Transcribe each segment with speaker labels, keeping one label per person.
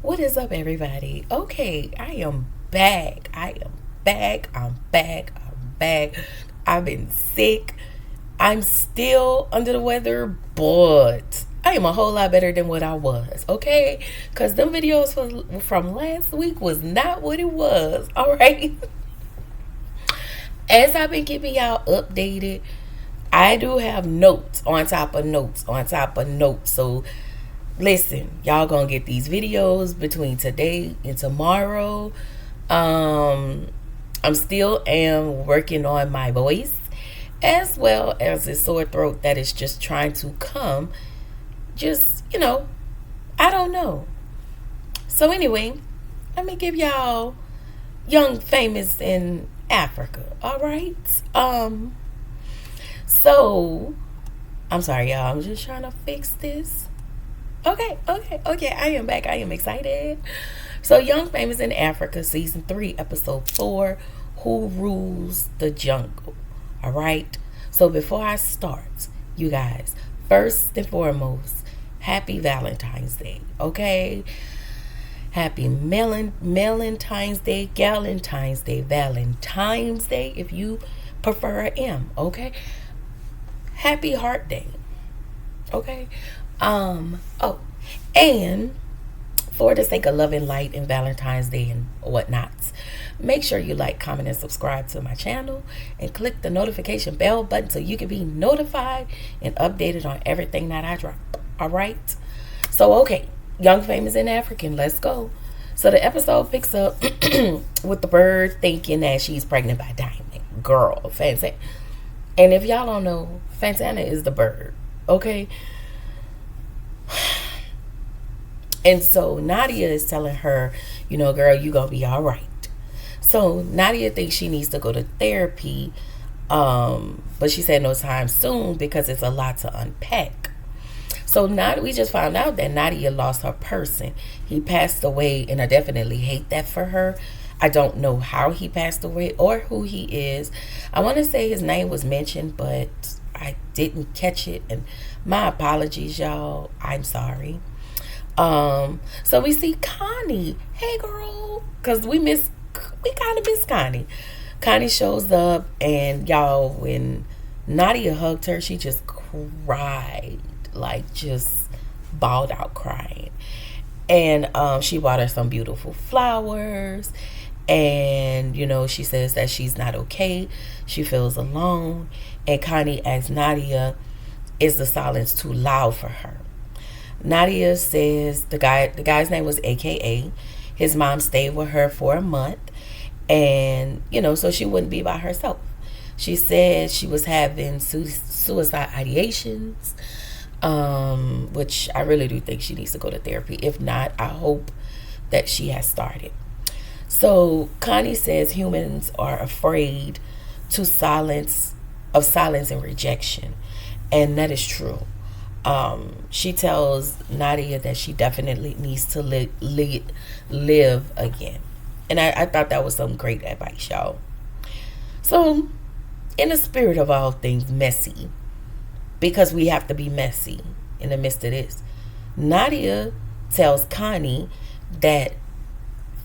Speaker 1: What is up, everybody? Okay, I am back. I am back. I'm back. I'm back. I've been sick. I'm still under the weather, but I am a whole lot better than what I was, okay? Because them videos from last week was not what it was, all right? As I've been keeping y'all updated, I do have notes on top of notes on top of notes. So listen, y'all gonna get these videos between today and tomorrow. um I'm still am working on my voice, as well as a sore throat that is just trying to come. Just, I don't know. So anyway, let me give y'all Young Famous in Africa. All right. So I'm sorry, y'all, I'm just trying to fix this. Okay. I am back. I am excited. So, Young Famous in Africa, season 3, episode 4, Who Rules the Jungle? All right. So, before I start, you guys, first and foremost, happy Valentine's Day. Okay. Happy Valentine's Day, Galentine's Day, Valentine's Day, if you prefer a M. Okay. Happy Heart Day. Okay. Oh, and for the sake of love and light and Valentine's Day and whatnot, make sure you like, comment, and subscribe to my channel and click the notification bell button so you can be notified and updated on everything that I drop. All right. So, okay, Young Famous and African, let's go. So the episode picks up with the bird thinking that she's pregnant by Diamond. Girl, Fantana. And if y'all don't know, Fantana is the bird. Okay. And so Nadia is telling her, girl, you gonna be all right. So Nadia thinks she needs to go to therapy, but she said no time soon because it's a lot to unpack. So now we just found out that Nadia lost her person. He passed away, and I definitely hate that for her. I don't know how he passed away or who he is. I want to say his name was mentioned, but I didn't catch it, and my apologies, y'all. I'm sorry. So we see Connie. Hey, girl, because we kind of miss Connie. Connie shows up, and y'all, when Nadia hugged her, she just cried, like just bawled out crying. And she bought her some beautiful flowers, and she says that she's not okay. She feels alone, and Connie asks Nadia, is the silence too loud for her? Nadia says the guy's name was AKA. His mom stayed with her for a month, and so she wouldn't be by herself. She said she was having suicide ideations, which I really do think she needs to go to therapy. If not, I hope that she has started. So Connie says humans are afraid of silence and rejection, and that is true. She tells Nadia that she definitely needs to live again. And I thought that was some great advice, y'all. So, in the spirit of all things messy, because we have to be messy in the midst of this, Nadia tells Connie that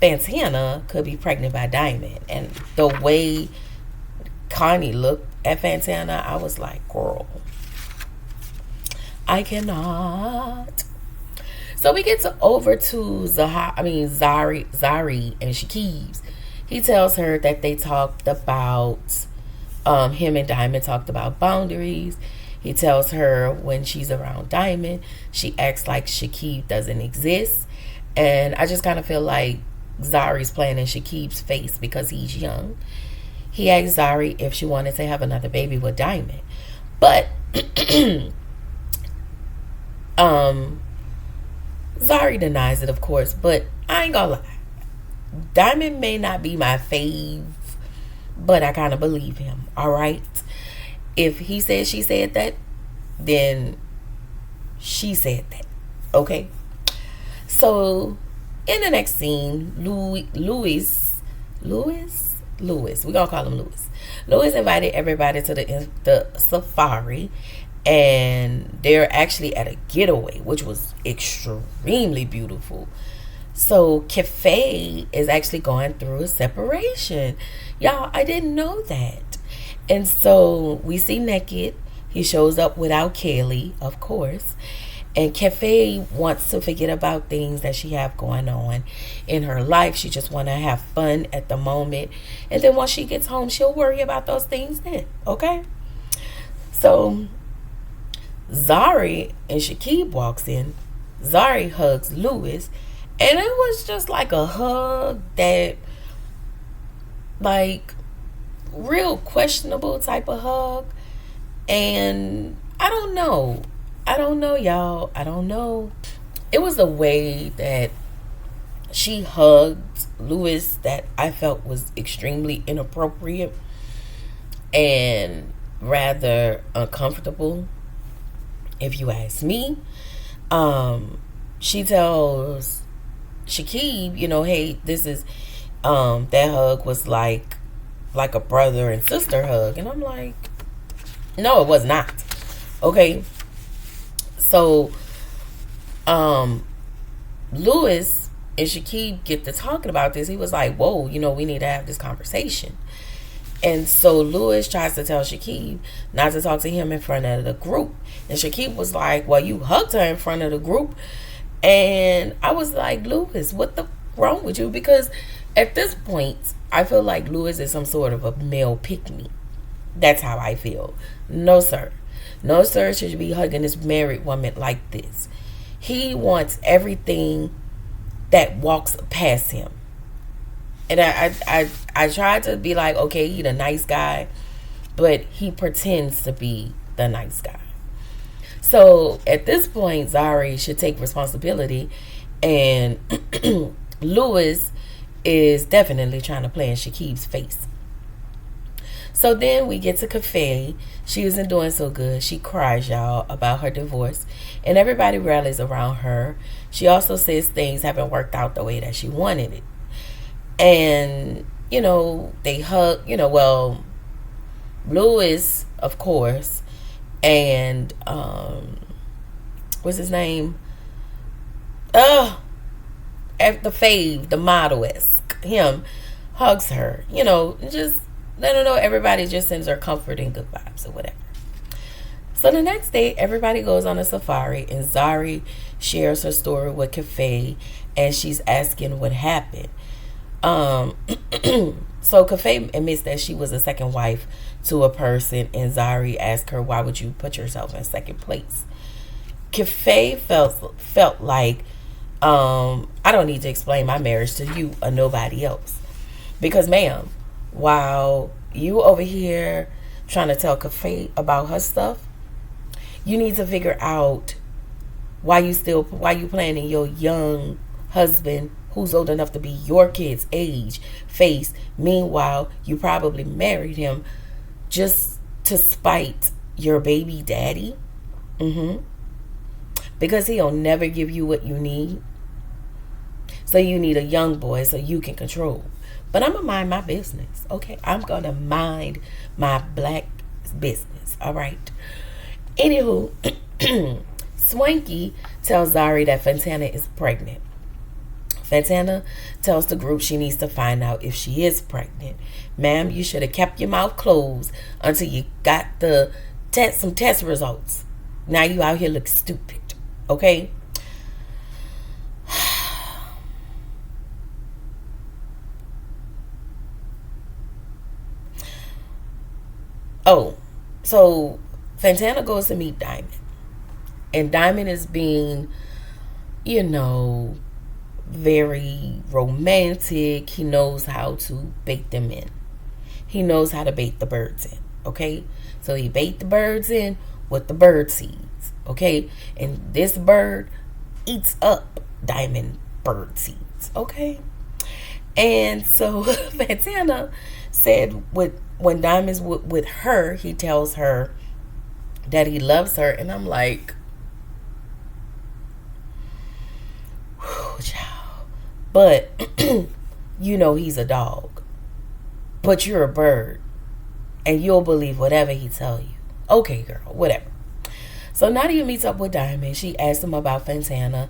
Speaker 1: Fantana could be pregnant by Diamond. And the way Connie looked at Fantana, I was like, girl, I cannot. So we get over to Zari and Shakib's. He tells her that they talked about, him and Diamond talked about boundaries. He tells her when she's around Diamond, she acts like Shakib doesn't exist. And I just kind of feel like Zari's playing in Shakib's face because he's young. He asked Zari if she wanted to have another baby with Diamond. But Zari denies it, of course, but I ain't gonna lie. Diamond may not be my fave, but I kind of believe him, all right? If he said she said that, then she said that, okay? So, in the next scene, Louis, we're gonna call him Louis. Louis invited everybody to the safari, and they're actually at a getaway, which was extremely beautiful. So Cafe is actually going through a separation. Y'all, I didn't know that. And so we see Naked. He shows up without Kelly, of course. And Cafe wants to forget about things that she have going on in her life. She just want to have fun at the moment. And then once she gets home, she'll worry about those things then. Okay? So Zari and Shakib walks in. Zari hugs Lewis. And it was just like a hug that, like, real questionable type of hug. And I don't know. Y'all. I don't know. It was a way that she hugged Lewis that I felt was extremely inappropriate and rather uncomfortable, if you ask me. She tells Shakib, hey, this is that hug was like a brother and sister hug. And I'm like, no, it was not. Okay. So Lewis and Shakib get to talking about this. He was like, whoa, we need to have this conversation. And so Lewis tries to tell Shakib not to talk to him in front of the group. And Shakib was like, well, you hugged her in front of the group. And I was like, Lewis, what the wrong with you? Because at this point, I feel like Lewis is some sort of a male pick-me. That's how I feel. No, sir. No, sir should be hugging this married woman like this. He wants everything that walks past him. And I tried to be like, okay, he's a nice guy, but he pretends to be the nice guy. So at this point, Zari should take responsibility, and Lewis is definitely trying to play in Shakib's face. So then we get to Cafe. She isn't doing so good. She cries, y'all, about her divorce, and everybody rallies around her. She also says things haven't worked out the way that she wanted it. And, they hug, Lewis, of course, and, what's his name? The fave, the model-esque, him, hugs her, just let her know everybody just sends her comfort and good vibes or whatever. So the next day, everybody goes on a safari, and Zari shares her story with Cafe, and she's asking what happened. So Cafe admits that she was a second wife to a person, and Zari asked her, why would you put yourself in second place? Cafe felt like, I don't need to explain my marriage to you or nobody else. Because, ma'am, while you over here trying to tell Cafe about her stuff, you need to figure out why you planning your young husband who's old enough to be your kid's age face. Meanwhile, you probably married him just to spite your baby daddy. Because he'll never give you what you need. So you need a young boy so you can control. But I'm going to mind my business. Okay? I'm going to mind my black business. All right? Anywho, Swanky tells Zari that Fantana is pregnant. Fantana tells the group she needs to find out if she is pregnant. Ma'am, you should have kept your mouth closed until you got some test results. Now you out here look stupid. Okay? Oh, so Fantana goes to meet Diamond. And Diamond is being, very romantic. He knows how to bait them in. He knows how to bait the birds in. Okay? So he bait the birds in with the bird seeds. Okay? And this bird eats up Diamond bird seeds. Okay? And so Fantana said when Diamond's with her, he tells her that he loves her. And I'm like, whew, child. But, he's a dog. But you're a bird. And you'll believe whatever he tell you. Okay, girl, whatever. So Nadia meets up with Diamond. She asks him about Fantana.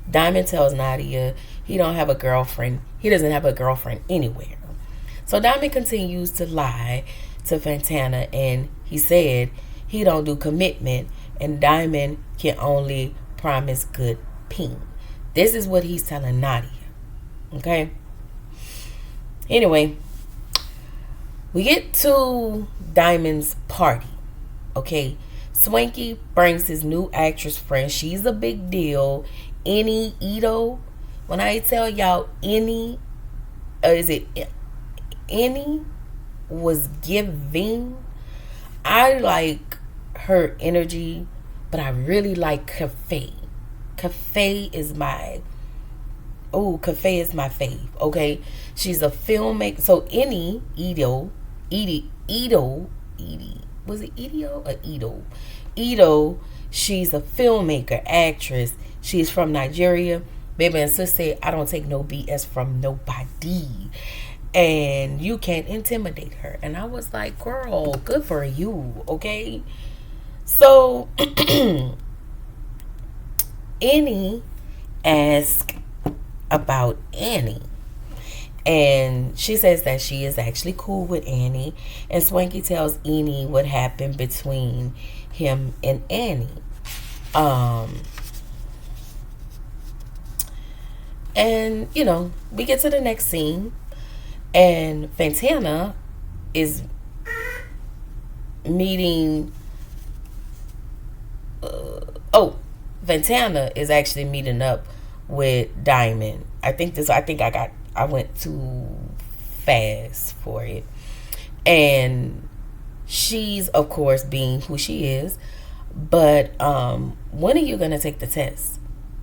Speaker 1: Diamond tells Nadia he don't have a girlfriend. He doesn't have a girlfriend anywhere. So Diamond continues to lie to Fantana, and he said he don't do commitment, and Diamond can only promise good ping. This is what he's telling Nadia. Okay? Anyway, we get to Diamond's party. Okay? Swanky brings his new actress friend. She's a big deal. Eni Ito. When I tell y'all Eni, Eni was giving. I like her energy, but I really like Cafe. Cafe is my fave. Okay, she's a filmmaker. So Eni Ito, was it Ito or Ito? Ito, she's a filmmaker, actress. She's from Nigeria. Baby and sis said, I don't take no BS from nobody. And you can't intimidate her. And I was like, girl, good for you, okay? So, Eni asked about Annie. And she says that she is actually cool with Annie. And Swanky tells Eni what happened between him and Annie. And, you know, we get to the next scene. And Fantana is meeting... Fantana is actually meeting up with Diamond. I went too fast for it. And she's, of course, being who she is. But when are you going to take the test?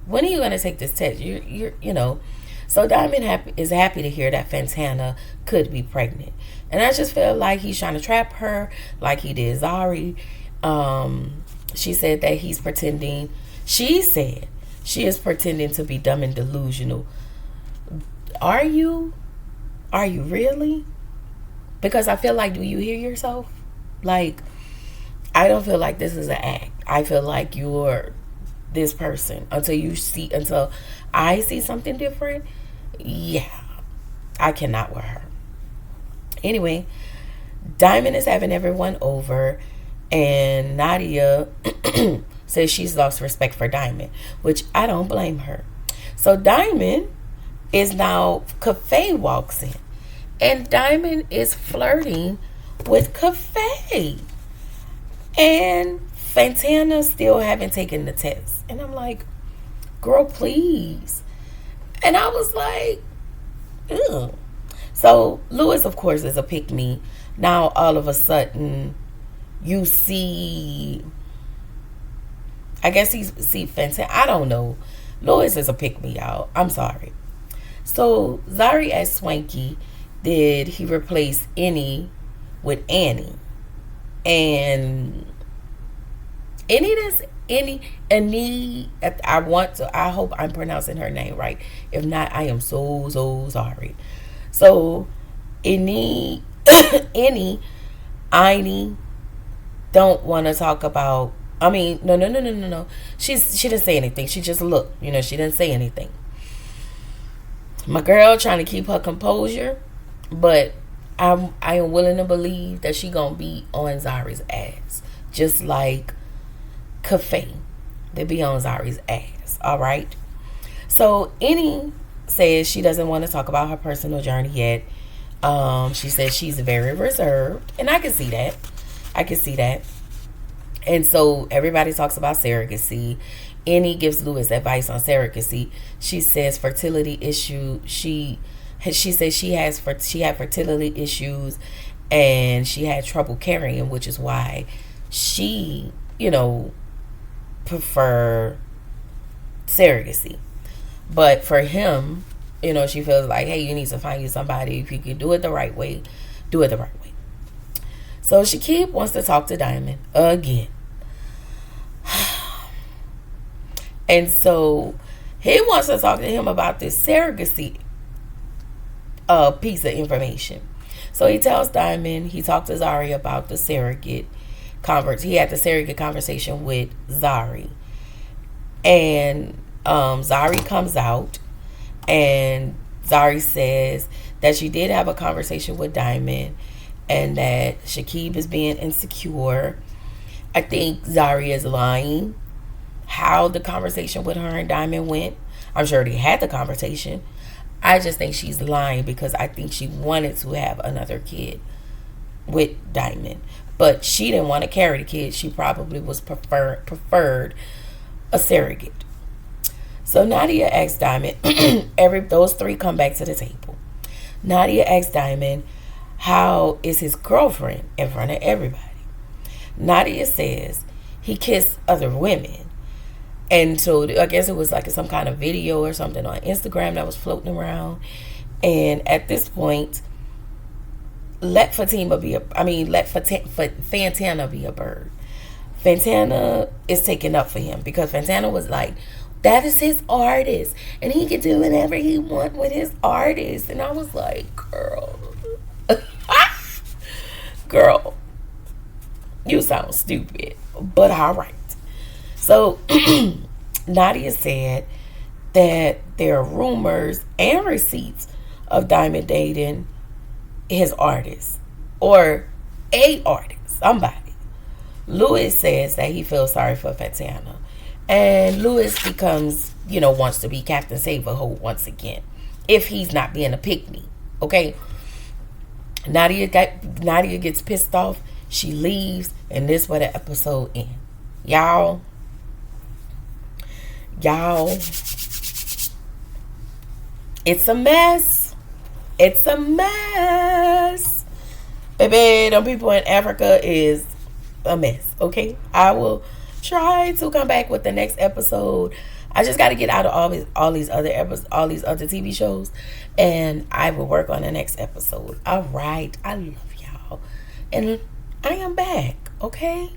Speaker 1: When are you going to take this test? You know. So Diamond is happy to hear that Fantana could be pregnant. And I just feel like he's trying to trap her like he did Zari. She said that he's pretending. She said she is pretending to be dumb and delusional. Are you? Are you really? Because I feel like, do you hear yourself? Like, I don't feel like this is an act. I feel like you're this person until I see something different. Yeah, I cannot with her. Anyway, Diamond is having everyone over, and Nadia says she's lost respect for Diamond, which I don't blame her. So Diamond is now, Cafe walks in, and Diamond is flirting with Cafe, and Fantana still haven't taken the test. And I'm like, girl, please. And I was like, ugh. So Lewis, of course, is a pick-me. Now all of a sudden you see, I guess he see Fantana. I don't know. Lewis is a pick-me, y'all. I'm sorry. So Zari asked Swanky, did he replace Eni with Annie? And Eni, I hope I'm pronouncing her name right. If not, I am so sorry. So Eni don't want to talk about, I mean, no. She didn't say anything. She just looked, she didn't say anything. My girl trying to keep her composure, but I am willing to believe that she gonna be on Zari's ass, just like Cafe. They be on Zari's ass. All right. So Eni says she doesn't want to talk about her personal journey yet. She says she's very reserved, and I can see that. And so everybody talks about surrogacy. Eni gives Lewis advice on surrogacy. She says fertility issue. She says she had fertility issues, and she had trouble carrying, which is why she, prefer surrogacy. But for him, she feels like, hey, you need to find you somebody. If you can do it the right way, do it the right way. So Shakib wants to talk to Diamond again. And so he wants to talk to him about this surrogacy piece of information. So he tells Diamond, he talked to Zari about the surrogate he had the surrogate conversation with Zari. And Zari comes out, and Zari says that she did have a conversation with Diamond, and that Shakib is being insecure. I think Zari is lying how the conversation with her and Diamond went. I'm sure they had the conversation. I just think she's lying because I think she wanted to have another kid with Diamond, but she didn't want to carry the kid. She probably was preferred a surrogate. So Nadia asked Diamond, those three come back to the table. Nadia asked Diamond, how is his girlfriend in front of everybody? Nadia says he kissed other women. And so I guess it was like some kind of video or something on Instagram that was floating around. And at this point, let Fantana be a bird. Fantana is taking up for him because Fantana was like, that is his artist, and he can do whatever he wants with his artist. And I was like, girl, you sound stupid, but all right. So Nadia said that there are rumors and receipts of Diamond dating his artist or a artist, somebody. Louis says that he feels sorry for Fantana. And Louis becomes, wants to be Captain Save-A-Ho once again. If he's not being a pick-me. Okay? Nadia gets pissed off. She leaves. And this is where the episode ends. Y'all. It's a mess. It's a mess. Baby, them people in Africa is a mess. Okay? I will try to come back with the next episode. I just got to get out of all these other TV shows, and I will work on the next episode. All right. I love y'all. And I am back. Okay?